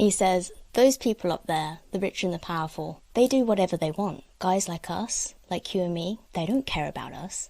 He says, those people up there, the rich and the powerful, they do whatever they want. Guys like us, like you and me, they don't care about us.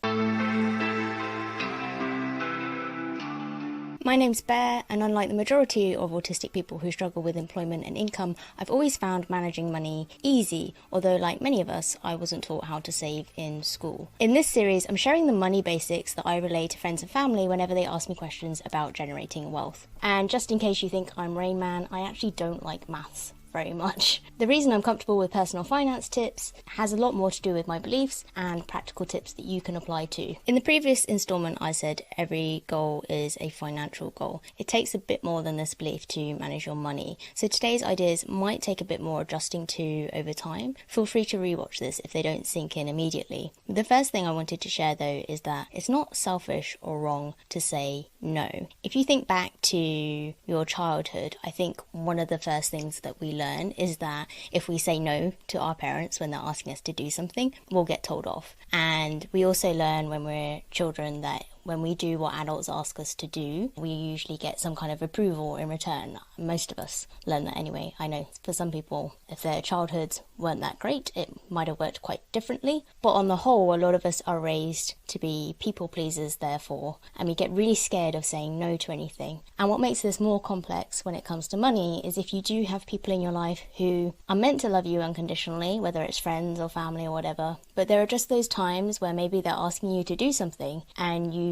My name's Bear, and unlike the majority of autistic people who struggle with employment and income, I've always found managing money easy, although like many of us, I wasn't taught how to save in school. In this series, I'm sharing the money basics that I relay to friends and family whenever they ask me questions about generating wealth. And just in case you think I'm Rain Man, I actually don't like maths very much. The reason I'm comfortable with personal finance tips has a lot more to do with my beliefs and practical tips that you can apply too. In the previous installment, I said every goal is a financial goal. It takes a bit more than this belief to manage your money. So today's ideas might take a bit more adjusting to over time. Feel free to rewatch this if they don't sink in immediately. The first thing I wanted to share though is that it's not selfish or wrong to say no. If you think back to your childhood, I think one of the first things that we learn is that if we say no to our parents when they're asking us to do something, we'll get told off. And we also learn when we're children that when we do what adults ask us to do, we usually get some kind of approval in return. Most of us learn that anyway. I know for some people, if their childhoods weren't that great, it might have worked quite differently. But on the whole, a lot of us are raised to be people pleasers, therefore, and we get really scared of saying no to anything. And what makes this more complex when it comes to money is if you do have people in your life who are meant to love you unconditionally, whether it's friends or family or whatever, but there are just those times where maybe they're asking you to do something and you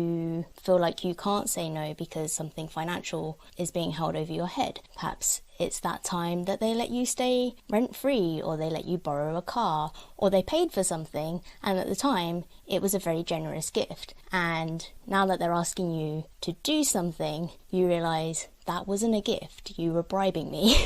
feel like you can't say no because something financial is being held over your head. Perhaps it's that time that they let you stay rent-free, or they let you borrow a car, or they paid for something, and at the time it was a very generous gift. And now that they're asking you to do something, you realise that wasn't a gift, you were bribing me.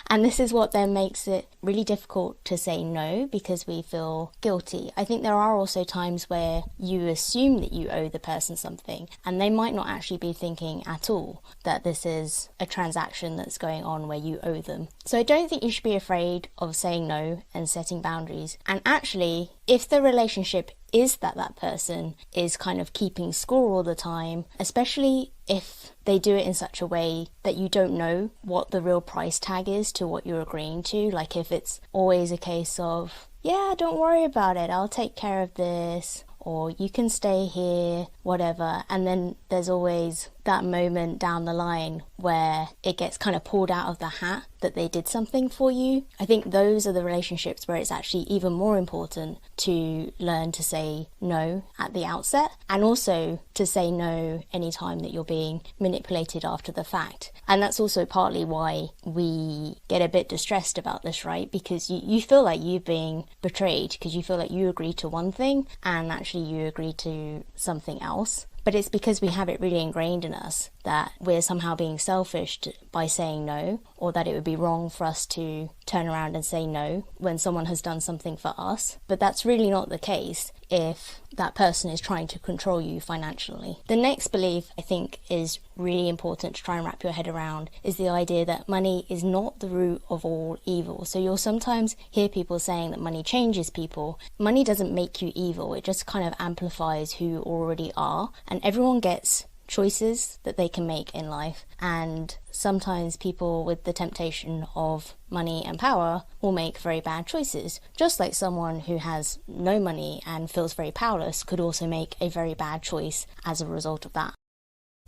And this is what then makes it really difficult to say no, because we feel guilty. I think there are also times where you assume that you owe the person something, and they might not actually be thinking at all that this is a transaction that's going on where you owe them. So I don't think you should be afraid of saying no and setting boundaries. And actually, if the relationship is that that person is kind of keeping score all the time, especially if they do it in such a way that you don't know what the real price tag is to what you're agreeing to, like if it's always a case of, yeah, don't worry about it, I'll take care of this, or you can stay here, whatever, and then there's always that moment down the line where it gets kind of pulled out of the hat that they did something for you. I think those are the relationships where it's actually even more important to learn to say no at the outset, and also to say no anytime that you're being manipulated after the fact. And that's also partly why we get a bit distressed about this, right? Because you feel like you're being betrayed, because you feel like you agreed to one thing and actually you agreed to something else. But it's because we have it really ingrained in us that we're somehow being selfish by saying no, or that it would be wrong for us to turn around and say no when someone has done something for us. But that's really not the case if that person is trying to control you financially. The next belief I think is really important to try and wrap your head around is the idea that money is not the root of all evil. So you'll sometimes hear people saying that money changes people. Money doesn't make you evil, it just kind of amplifies who you already are, and everyone gets choices that they can make in life, and sometimes people with the temptation of money and power will make very bad choices, just like someone who has no money and feels very powerless could also make a very bad choice as a result of that.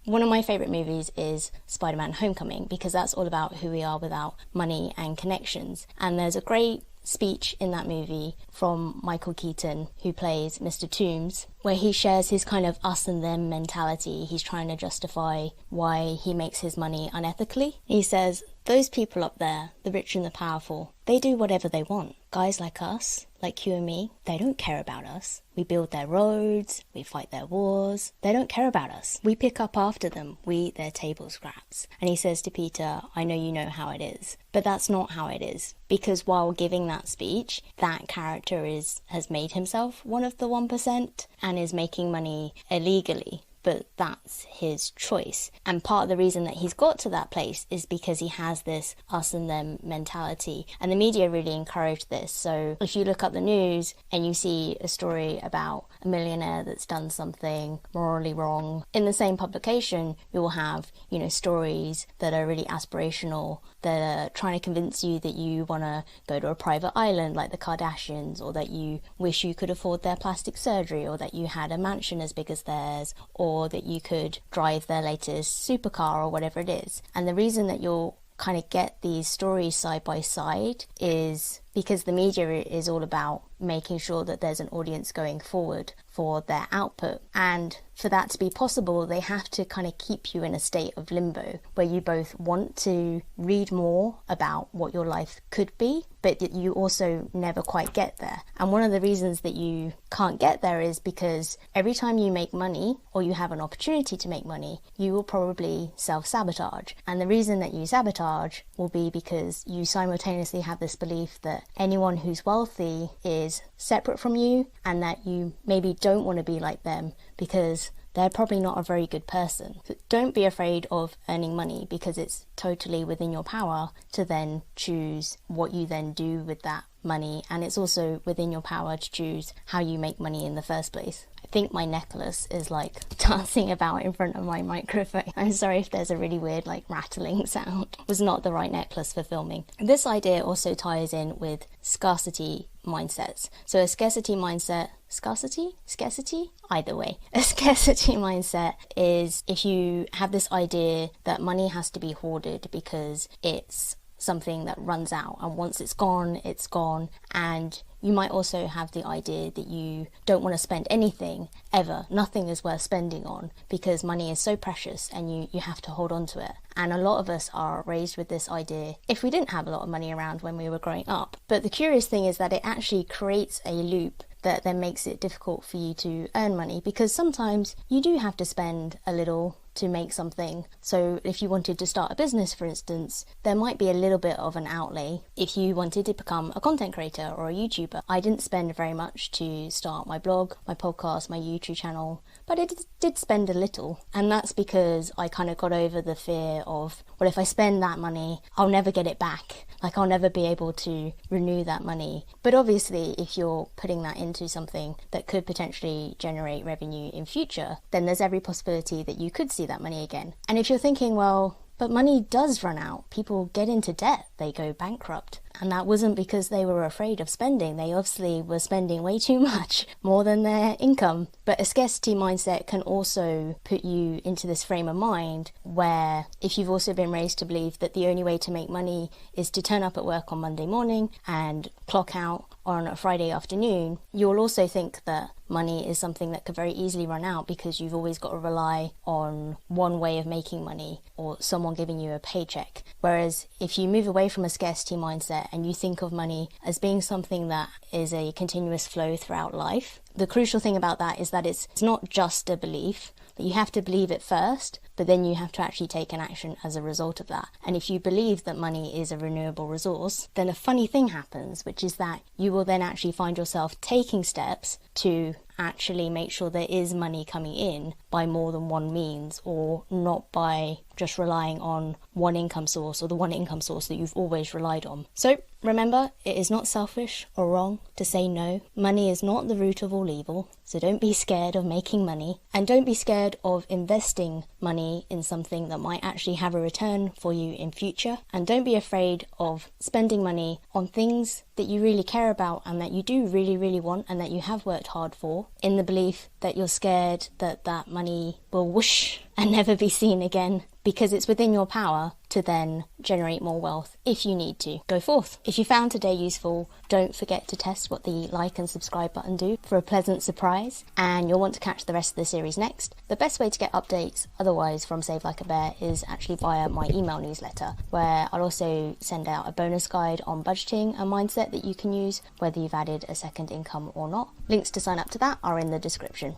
One of my favourite movies is Spider-Man Homecoming, because that's all about who we are without money and connections, and there's a great speech in that movie from Michael Keaton, who plays Mr. Toombs, where he shares his kind of us and them mentality. He's trying to justify why he makes his money unethically. He says, those people up there, the rich and the powerful, they do whatever they want. Guys like us, like you and me, they don't care about us. We build their roads, we fight their wars. They don't care about us. We pick up after them, we eat their table scraps. And he says to Peter, I know you know how it is. But that's not how it is. Because while giving that speech, that character has made himself one of the 1% and is making money illegally. but that's his choice. And part of the reason that he's got to that place is because he has this us and them mentality. And the media really encourage this. So if you look up the news and you see a story about a millionaire that's done something morally wrong, in the same publication, you'll have, stories that are really aspirational, that are trying to convince you that you want to go to a private island like the Kardashians, or that you wish you could afford their plastic surgery, or that you had a mansion as big as theirs, or that you could drive their latest supercar, or whatever it is. And the reason that you'll kind of get these stories side by side is because the media is all about making sure that there's an audience going forward for their output. And for that to be possible, they have to kind of keep you in a state of limbo where you both want to read more about what your life could be, but you also never quite get there. And one of the reasons that you can't get there is because every time you make money, or you have an opportunity to make money, you will probably self-sabotage. And the reason that you sabotage will be because you simultaneously have this belief that anyone who's wealthy is separate from you, and that you maybe don't want to be like them because they're probably not a very good person. So don't be afraid of earning money, because it's totally within your power to then choose what you then do with that money, and it's also within your power to choose how you make money in the first place. I think my necklace is like dancing about in front of my microphone. I'm sorry if there's a really weird rattling sound. It was not the right necklace for filming. This idea also ties in with scarcity mindsets. So a scarcity mindset, scarcity? Either way. A scarcity mindset is if you have this idea that money has to be hoarded because it's something that runs out, and once it's gone, it's gone. And you might also have the idea that you don't want to spend anything ever. Nothing is worth spending on because money is so precious and you have to hold on to it. And a lot of us are raised with this idea if we didn't have a lot of money around when we were growing up. But the curious thing is that it actually creates a loop that then makes it difficult for you to earn money, because sometimes you do have to spend a little to make something. So if you wanted to start a business, for instance, there might be a little bit of an outlay. If you wanted to become a content creator or a YouTuber, I didn't spend very much to start my blog, my podcast, my YouTube channel, but I did spend a little. And that's because I kind of got over the fear of, well, if I spend that money, I'll never get it back. I'll never be able to renew that money. But obviously, if you're putting that into something that could potentially generate revenue in future, then there's every possibility that you could see that money again. And if you're thinking, well, but money does run out, people get into debt, they go bankrupt. And that wasn't because they were afraid of spending. They obviously were spending way too much, more than their income. But a scarcity mindset can also put you into this frame of mind where, if you've also been raised to believe that the only way to make money is to turn up at work on Monday morning and clock out on a Friday afternoon, you'll also think that money is something that could very easily run out because you've always got to rely on one way of making money or someone giving you a paycheck. Whereas if you move away from a scarcity mindset and you think of money as being something that is a continuous flow throughout life, the crucial thing about that is that it's not just a belief. You have to believe it first, but then you have to actually take an action as a result of that. And if you believe that money is a renewable resource, then a funny thing happens, which is that you will then actually find yourself taking steps to actually make sure there is money coming in by more than one means, or not by just relying on one income source or the one income source that you've always relied on. So remember, it is not selfish or wrong to say no. Money is not the root of all evil, so don't be scared of making money, and don't be scared of investing money in something that might actually have a return for you in future, and don't be afraid of spending money on things that you really care about and that you do really, really want and that you have worked hard for, in the belief that you're scared that that money will whoosh and never be seen again, because it's within your power to then generate more wealth if you need to. Go forth. If you found today useful, don't forget to test what the like and subscribe button do for a pleasant surprise, and you'll want to catch the rest of the series next. The best way to get updates otherwise from Save Like a Bear is actually via my email newsletter, where I'll also send out a bonus guide on budgeting and mindset that you can use whether you've added a second income or not. Links to sign up to that are in the description.